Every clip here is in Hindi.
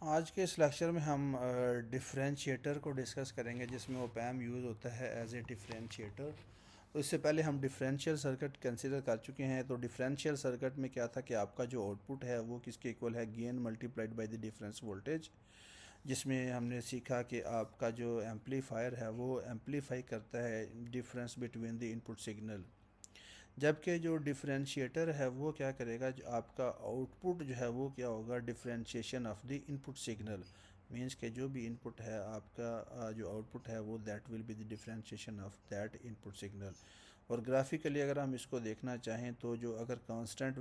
आज के इस लेक्चर में हम डिफरेंशिएटर को डिस्कस करेंगे, जिसमें ओपैम यूज़ होता है एज ए डिफरेंशिएटर। तो इससे पहले हम डिफरेंशियल सर्किट कंसीडर कर चुके हैं। तो डिफरेंशियल सर्किट में क्या था कि आपका जो आउटपुट है वो किसके इक्वल है, gain multiplied by the difference voltage. जिसमें हमने सीखा कि आपका जो एम्पलीफायर है वो एम्पलीफाई करता है difference between the input signal, जबकि जो डिफरेंशिएटर है वो क्या करेगा, जो आपका आउटपुट जो है वो क्या होगा, differentiation of the input signal. Means के जो भी इनपुट है आपका जो आउटपुट है वो that will be the differentiation of that input signal. और ग्राफिकली अगर हम इसको देखना चाहें तो जो अगर कांस्टेंट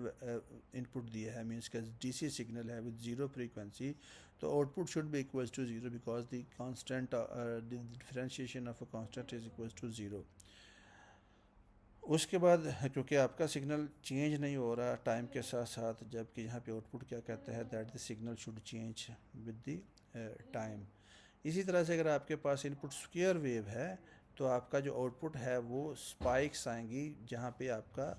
इनपुट दिया है, मींस के डीसी सिग्नल है विद ज़ीरो फ्रीक्वेंसी, तो output should be equals to zero because the constant differentiation of a constant is equals to zero. उसके बाद क्योंकि आपका सिग्नल चेंज नहीं हो रहा टाइम के साथ साथ, जबकि यहाँ पे आउटपुट क्या कहता है, that the signal should change with the time. इसी तरह से अगर आपके पास इनपुट स्क्वायर वेव है तो आपका जो आउटपुट है वो स्पाइक्स आएंगी, जहाँ पे आपका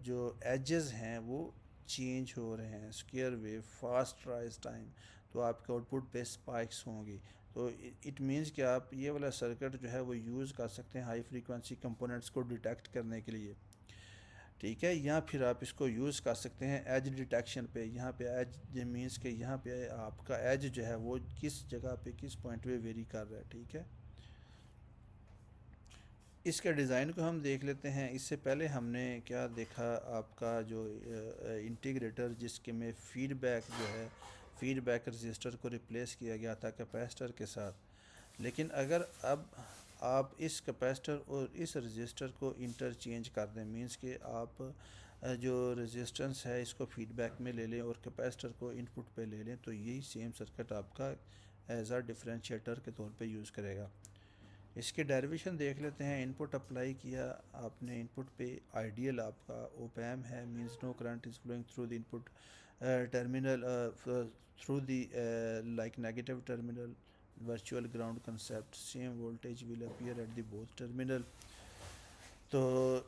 जो एजेस हैं वो चेंज हो रहे हैं, square wave fast rise time, तो आपके आउटपुट पे स्पाइक्स होंगी। तो इट मीन्स कि आप ये वाला सर्किट जो है वो यूज़ कर सकते हैं हाई फ्रीक्वेंसी कंपोनेंट्स को डिटेक्ट करने के लिए, ठीक है। या फिर आप इसको यूज़ कर सकते हैं एज डिटेक्शन पे। यहाँ पे एज मीन्स कि यहाँ पे आपका एज जो है वो किस जगह पे किस पॉइंट पे वेरी कर रहा है, ठीक है। इसके डिज़ाइन को हम देख लेते हैं। इससे पहले हमने क्या देखा, आपका जो इंटीग्रेटर जिसके में फीडबैक जो है, फीडबैक रजिस्टर को रिप्लेस किया गया था कैपेसिटर के साथ। लेकिन अगर अब आप इस कैपेसिटर और इस रजिस्टर को इंटरचेंज कर दें, मींस कि आप जो रेजिस्टेंस है इसको फीडबैक में ले लें और कैपेसिटर को इनपुट पे ले लें, तो यही सेम सर्किट आपका एज आ डिफरेंशिएटर के तौर पे यूज़ करेगा। इसके डेरिवेशन देख लेते हैं। इनपुट अप्लाई किया आपने, इनपुट पे आइडियल आपका ओपैम है, means no current is flowing through the input terminal through the like negative terminal, virtual ground concept, same voltage will appear at the both terminal. तो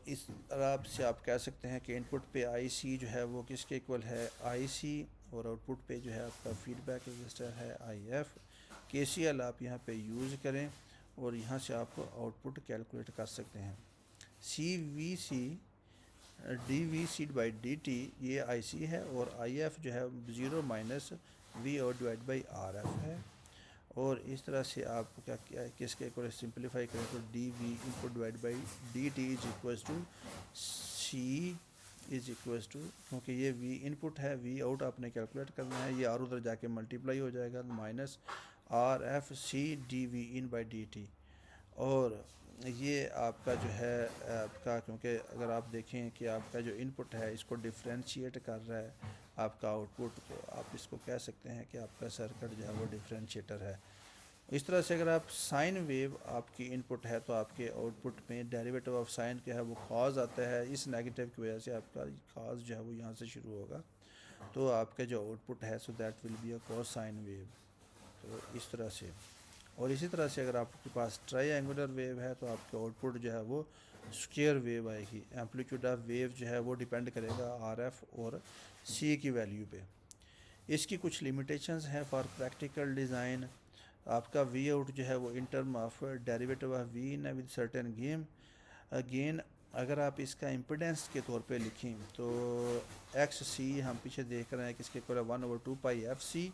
इस तरह से आप कह सकते हैं कि इनपुट पे आईसी जो है वो किसके इक्वल है, आईसी, और आउटपुट पे जो है आपका फीडबैक रजिस्टर है आईएफ। केसीएल आप यहाँ पे यूज़ करें और यहाँ से आप आउटपुट कैलकुलेट कर सकते हैं। C V C D V C by D T ये आई सी है, और आई एफ जो है ज़ीरो माइनस वी और डिवाइड बाई आर एफ है। और इस तरह से आप क्या किया किसके इक्वल सिंप्लीफाई करें तो D V input divide by D T is equals to C is equals to, क्योंकि ये वी इनपुट है, वी आउट आपने कैलकुलेट करना है, ये आर उधर जाके मल्टीप्लाई हो जाएगा, minus R F C D V in by D T. और ये आपका जो है आपका, क्योंकि अगर आप देखें कि आपका जो इनपुट है इसको डिफ्रेंशिएट कर रहा है आपका आउटपुट, तो आप इसको कह सकते हैं कि आपका सर्किट जो है वो डिफरेंशिएटर है। इस तरह से अगर आप साइन वेव आपकी इनपुट है तो आपके आउटपुट में डेरिवेटिव ऑफ साइन क्या है वो कॉज आता है, इस नेगेटिव की वजह से आपका कॉज जो है वो यहाँ से शुरू होगा, तो आपका जो आउटपुट है so that will be a cause sine wave. तो इस तरह से, और इसी तरह से अगर आपके पास ट्राई वेव है तो आपका आउटपुट जो है वो स्क्वायर वेव आएगी। एम्पलीट्यूड ऑफ वेव जो है वो डिपेंड करेगा आर एफ और सी की वैल्यू पे। इसकी कुछ लिमिटेशंस हैं फॉर प्रैक्टिकल डिज़ाइन। आपका वी आउट जो है वो in term of derivative of V in with certain gain again. अगर आप इसका इम्पिडेंस के तौर पे लिखें तो एक्स सी हम पीछे देख रहे हैं कि इसके इक्वल 1/2π/f(c),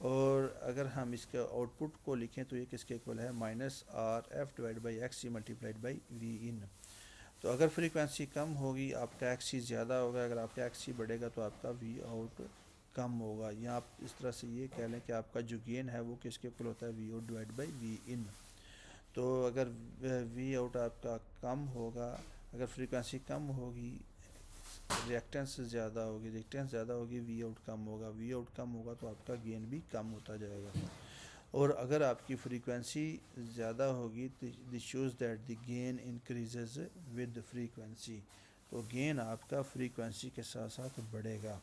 और अगर हम इसके आउटपुट को लिखें तो ये किसके इक्वल है, minus R F divide by X C multiplied by V in. तो अगर फ्रीक्वेंसी कम होगी आपका एक्स सी ज़्यादा होगा, अगर आपका एक्स सी बढ़ेगा तो आपका वी आउट कम होगा। या आप इस तरह से ये कह लें कि आपका जो गेन है वो किसके इक्वल होता है, V out divide by V in. तो अगर वी आउट आपका कम होगा, अगर फ्रीक्वेंसी कम होगी रिएक्टेंस ज़्यादा होगी, रिएक्टेंस ज़्यादा होगी, वी आउट कम होगा, वी आउट कम होगा तो आपका गेन भी कम होता जाएगा। और अगर आपकी फ्रीक्वेंसी ज़्यादा होगी तो this shows that the gain increases with frequency, तो गेन आपका फ्रीक्वेंसी के साथ साथ बढ़ेगा।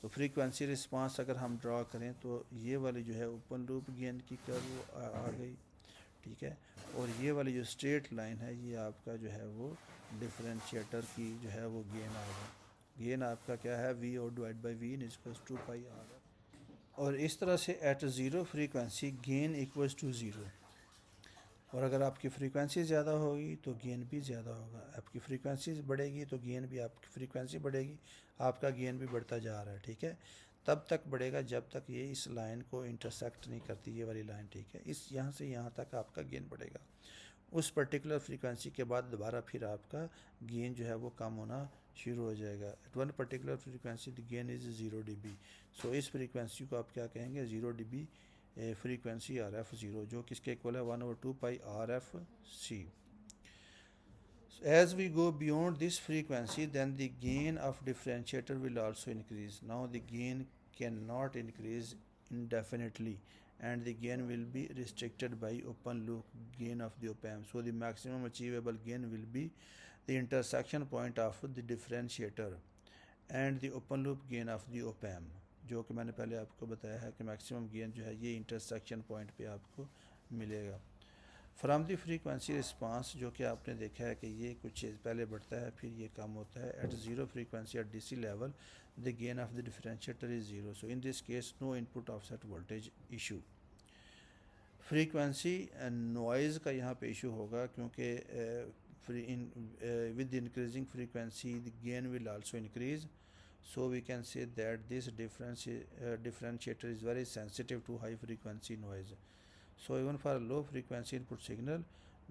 तो फ्रीक्वेंसी रिस्पांस अगर हम ड्रा करें तो ये वाली जो है ओपन लूप गेन की कर्व आ गई, ठीक है। और ये वाली जो स्ट्रेट लाइन है ये आपका जो है वो डिफरेंशिएटर की जो है वो गेन आएगा। गेन आपका क्या है, वी और divide by V in equals 2πr। और इस तरह से at zero frequency gain equals to zero. और अगर आपकी फ्रीक्वेंसी ज़्यादा होगी तो गेन भी ज़्यादा होगा, आपकी फ्रीक्वेंसी बढ़ेगी तो गेन भी, आपकी फ्रीक्वेंसी बढ़ेगी आपका गेन भी बढ़ता जा रहा है, ठीक है। तब तक बढ़ेगा जब तक ये इस लाइन को इंटरसेक्ट नहीं करती, ये वाली लाइन, ठीक है। इस यहाँ से यहाँ तक आपका गेन बढ़ेगा। उस पर्टिकुलर फ्रीक्वेंसी के बाद दोबारा फिर आपका गेन जो है वो कम होना शुरू हो जाएगा। At one particular frequency the gain is 0 dB। सो इस फ्रीक्वेंसी को आप क्या कहेंगे, 0 dB frequency R F zero, जो किसके इक्वल है 1/2π/RFC। As we go beyond this frequency, then the gain of differentiator will also increase. Now the gain cannot increase indefinitely, and the gain will be restricted by open loop gain of the op-amp. So the maximum achievable gain will be the intersection point of the differentiator and the open loop gain of the op-amp, जो कि मैंने पहले आपको बताया है कि मैक्सिमम गेन जो है ये इंटरसेक्शन पॉइंट पे आपको मिलेगा। फ्रॉम द फ्रीक्वेंसी रिस्पांस, जो कि आपने देखा है कि ये कुछ चीज़ पहले बढ़ता है फिर ये कम होता है। At zero frequency at DC level the gain of the differentiator is zero. So in this case no input offset voltage issue. Frequency noise का यहाँ पे इशू होगा, क्योंकि with increasing frequency the gain will also increase. So we can say that this differentiator is very sensitive to high frequency noise. So even for low frequency input signal,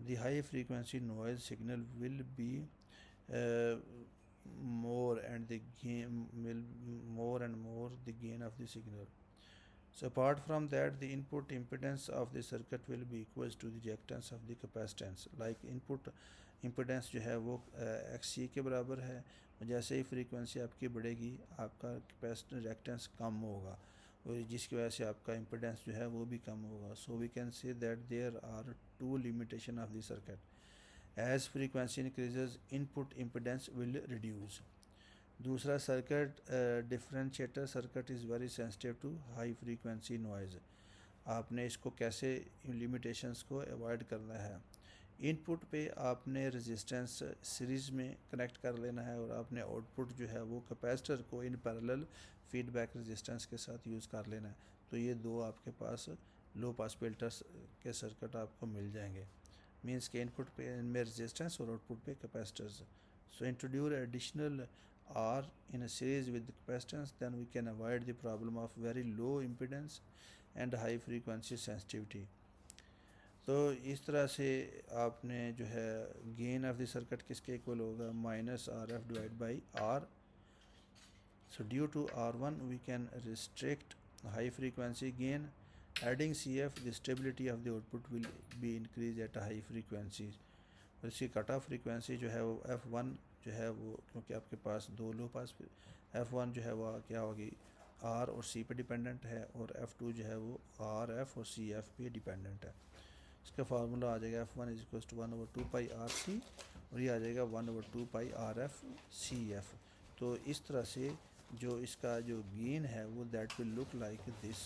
the high frequency noise signal will be more, and the gain will more and more the gain of the signal. So apart from that, the input impedance of the circuit will be equals to the reactance of the capacitance. Like input impedance जो है वो XC के बराबर है, जैसे ही फ्रीक्वेंसी आपकी बढ़ेगी आपका कैपेसिटेंस रिएक्टेंस कम होगा, और जिसकी वजह से आपका इम्पिडेंस जो है वो भी कम होगा। So we can say that there are two limitation of the circuit. As frequency increases input impedance will reduce. दूसरा circuit differentiator circuit is very sensitive to high frequency noise. आपने इसको कैसे लिमिटेशंस को अवॉइड करना है, इनपुट पे आपने रेजिस्टेंस सीरीज़ में कनेक्ट कर लेना है, और आपने आउटपुट जो है वो कैपेसिटर को इन पैरेलल फीडबैक रेजिस्टेंस के साथ यूज़ कर लेना है। तो ये दो आपके पास लो पास फिल्टर्स के सर्किट आपको मिल जाएंगे। मींस के इनपुट पे इनमें रेजिस्टेंस और आउटपुट पे capacitors. So introduce additional R in a series with the capacitance, then we can avoid the problem of very low impedance and high frequency sensitivity. तो इस तरह से आपने जो है गेन ऑफ द सर्किट किसके इक्वल होगा, -RF divide by R. So due to R1 we can restrict high frequency gain. Adding CF, the stability of the output will be increased at high frequencies. और इसकी कट ऑफ फ्रीक्वेंसी जो है वो F1 जो है वो, क्योंकि आपके पास दो लो पास, F1 जो है वो क्या होगी R और C पे डिपेंडेंट है, और F2 जो है वो R, F और C, F पे डिपेंडेंट है। इसका फार्मूला आ जाएगा F1 is equal to 1/2πRC, और ये आ जाएगा 1/2πRFCF। तो इस तरह से जो इसका जो गेन है वो that will look like this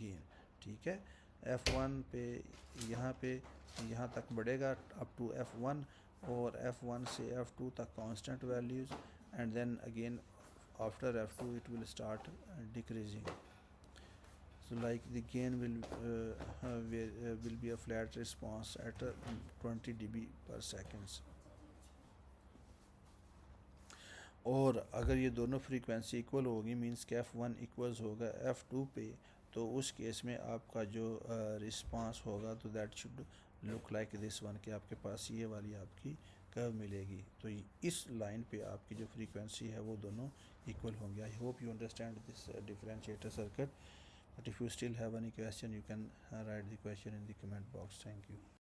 gain, ठीक है। F1 पे यहाँ तक बढ़ेगा अप टू F1, और F1 से F2 तक constant values, and then again after F2 it will start decreasing. So like the gain will be a flat response at 20 dB per seconds. और अगर ये दोनों फ्रीक्वेंसी इक्वल होगी, मींस कि F1 इक्वल्स होगा F2 पे, तो उस केस में आपका जो रिस्पांस होगा तो that should look like this one, कि आपके पास ये वाली आपकी कर्व मिलेगी। तो इस लाइन पे आपकी जो फ्रीक्वेंसी है वो दोनों इक्वल होंगे। I hope you understand this differentiator circuit, but if you still have any question you can write the question in the comment box. Thank you.